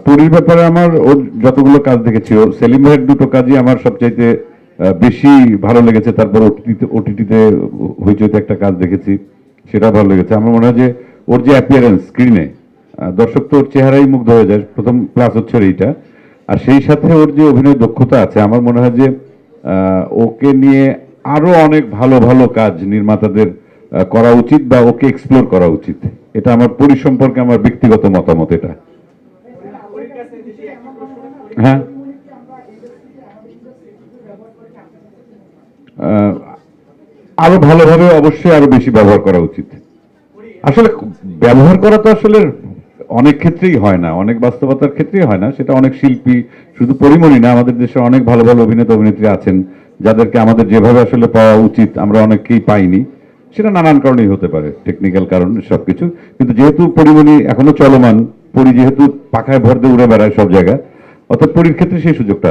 পরীর ব্যাপারে আমার ওর যতগুলো কাজ দেখেছি, ও সেলিম ভাইয়ের দুটো কাজই আমার সবচাইতে বেশি ভালো লেগেছে। তারপর ওটিটিতে হইচইতে একটা কাজ দেখেছি, সেটা ভালো লেগেছে। আমার মনে হয় যে ওর যে অ্যাপিয়ারেন্স স্ক্রিনে, দর্শক তো ওর চেহারাই মুগ্ধ হয়ে যায়, প্রথম প্লাস হচ্ছে এইটা। আর সেই সাথে ওর যে অভিনয় দক্ষতা আছে, আমার মনে হয় যে ওকে নিয়ে আরো অনেক ভালো ভালো কাজ নির্মাতাদের করা উচিত বা ওকে এক্সপ্লোর করা উচিত। এটা আমার সম্পর্কে আমার ব্যক্তিগত মতামত এটা। হ্যাঁ, আরো ভালোভাবে অবশ্যই আরো বেশি ব্যবহার করা উচিত। আসলে ব্যবহার করা তো আসলে অনেক ক্ষেত্রেই হয় না, অনেক বাস্তবতার ক্ষেত্রেই হয় না। সেটা অনেক শিল্পী, শুধু পরিমণি না, আমাদের দেশে অনেক ভালো ভালো অভিনেতা অভিনেত্রী আছেন যাদেরকে আমাদের যেভাবে আসলে পাওয়া উচিত আমরা অনেককেই পাইনি। সেটা নানান কারণেই হতে পারে, টেকনিক্যাল কারণ সবকিছু। কিন্তু যেহেতু পরিমণি এখনো চলমান, পরি যেহেতু পাখায় ভর দিয়ে উড়ে বেড়ায় সব জায়গায়, অর্থাৎ পরির ক্ষেত্রে সেই সুযোগটা আছে।